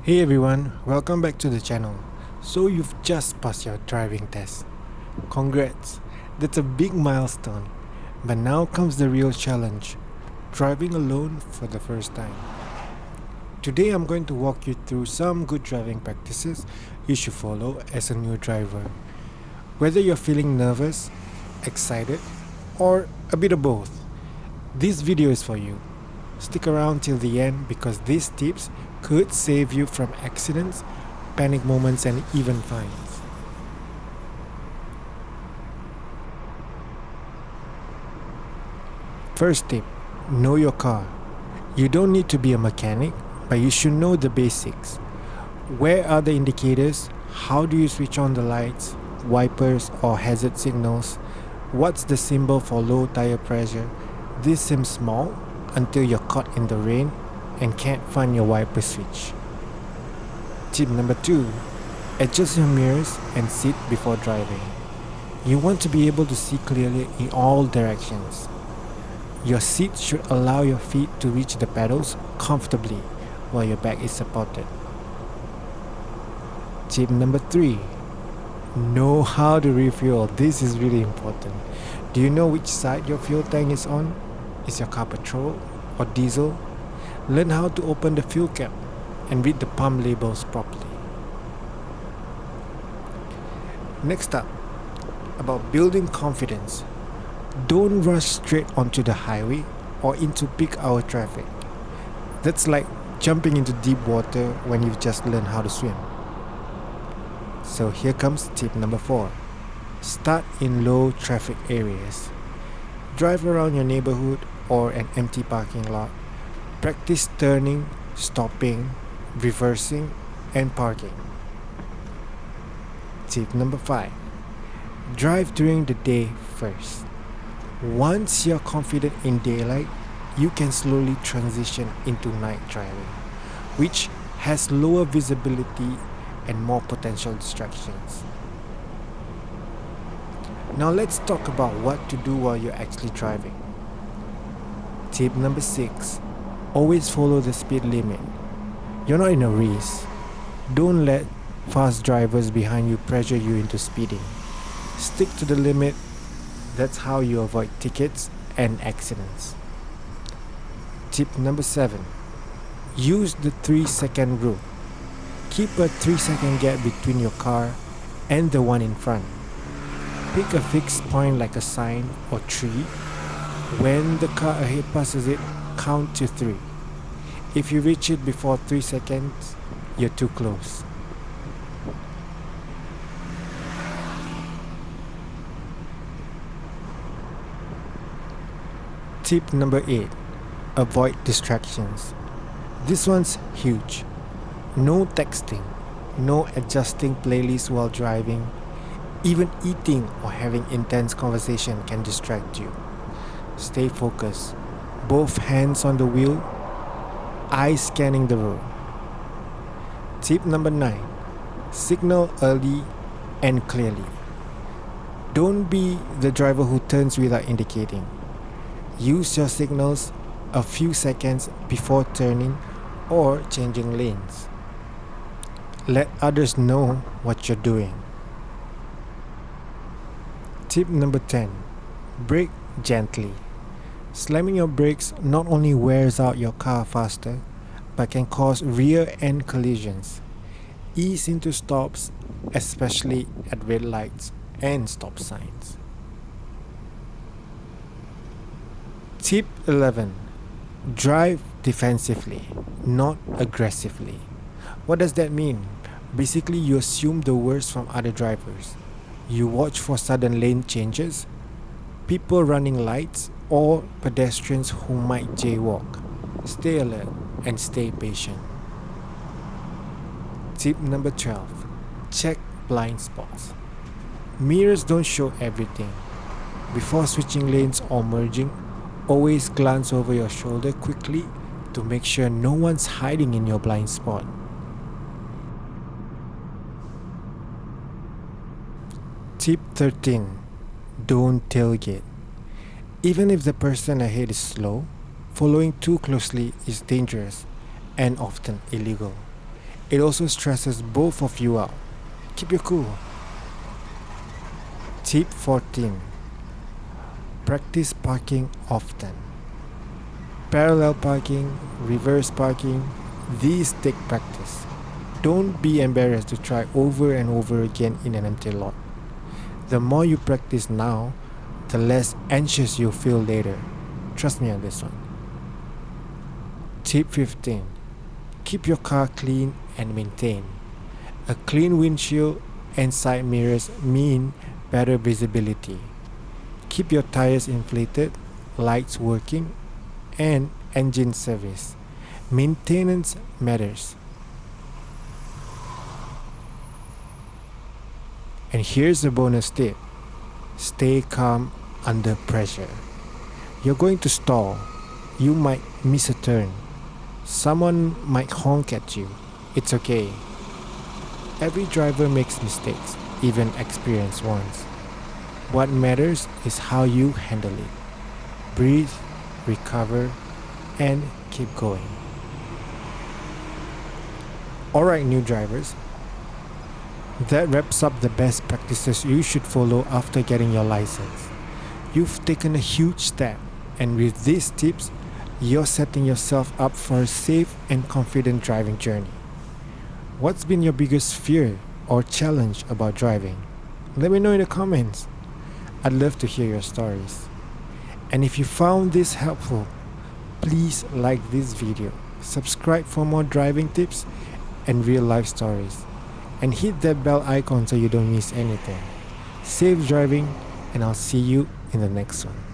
Hey everyone, welcome back to the channel. So you've just passed your driving test. Congrats, that's a big milestone. But now comes the real challenge, driving alone for the first time. Today I'm going to walk you through some good driving practices you should follow as a new driver. Whether you're feeling nervous, excited, or a bit of both, this video is for you. Stick around till the end because these tips could save you from accidents, panic moments, and even fines. First tip, know your car. You don't need to be a mechanic, but you should know the basics. Where are the indicators? How do you switch on the lights, wipers, or hazard signals? What's the symbol for low tire pressure? This seems small until you're caught in the rain and can't find your wiper switch. Tip number 2. Adjust your mirrors and seat before driving. You want to be able to see clearly in all directions. Your seat should allow your feet to reach the pedals comfortably while your back is supported. Tip number 3. Know how to refuel. This is really important. Do you know which side your fuel tank is on? Is your car petrol or diesel? Learn how to open the fuel cap and read the pump labels properly. Next up, about building confidence. Don't rush straight onto the highway or into peak hour traffic. That's like jumping into deep water when you've just learned how to swim. So here comes tip number 4. Start in low traffic areas. Drive around your neighborhood or an empty parking lot. Practice turning, stopping, reversing, and parking. Tip number 5. Drive during the day first. Once you're confident in daylight, you can slowly transition into night driving, which has lower visibility and more potential distractions. Now let's talk about what to do while you're actually driving. Tip number 6. Always follow the speed limit. You're not in a race. Don't let fast drivers behind you pressure you into speeding. Stick to the limit. That's how you avoid tickets and accidents. Tip number 7. Use the 3-second rule. Keep a 3-second gap between your car and the one in front. Pick a fixed point like a sign or tree. When the car ahead passes it, count to 3. If you reach it before 3 seconds, you're too close. Tip number 8. Avoid distractions. This one's huge. No texting, no adjusting playlists while driving. Even eating or having intense conversation can distract you. Stay focused. Both hands on the wheel, eyes scanning the road. Tip number 9. Signal early and clearly. Don't be the driver who turns without indicating. Use your signals a few seconds before turning or changing lanes. Let others know what you're doing. Tip number 10. Brake gently. Slamming your brakes not only wears out your car faster, but can cause rear-end collisions. Ease into stops, especially at red lights and stop signs. Tip 11. Drive defensively, not aggressively. What does that mean? Basically, you assume the worst from other drivers. You watch for sudden lane changes, people running lights, or pedestrians who might jaywalk. Stay alert and stay patient. Tip number 12. Check blind spots. Mirrors don't show everything. Before switching lanes or merging, always glance over your shoulder quickly to make sure no one's hiding in your blind spot. Tip 13. Don't tailgate. Even if the person ahead is slow, following too closely is dangerous and often illegal. It also stresses both of you out. Keep your cool. Tip 14. Practice parking often. Parallel parking, reverse parking, these take practice. Don't be embarrassed to try over and over again in an empty lot. The more you practice now, the less anxious you'll feel later. Trust me on this one. Tip 15. Keep your car clean and maintained. A clean windshield and side mirrors mean better visibility. Keep your tires inflated, lights working, and engine service. Maintenance matters. And here's a bonus tip. Stay calm under pressure. You're going to stall. You might miss a turn. Someone might honk at you. It's okay. Every driver makes mistakes, even experienced ones. What matters is how you handle it. Breathe, recover, and keep going. Alright, new drivers. That wraps up the best practices you should follow after getting your license. You've taken a huge step, and with these tips, you're setting yourself up for a safe and confident driving journey. What's been your biggest fear or challenge about driving? Let me know in the comments. I'd love to hear your stories. And if you found this helpful, please like this video, subscribe for more driving tips and real life stories, and hit that bell icon so you don't miss anything. Safe driving, and I'll see you in the next one.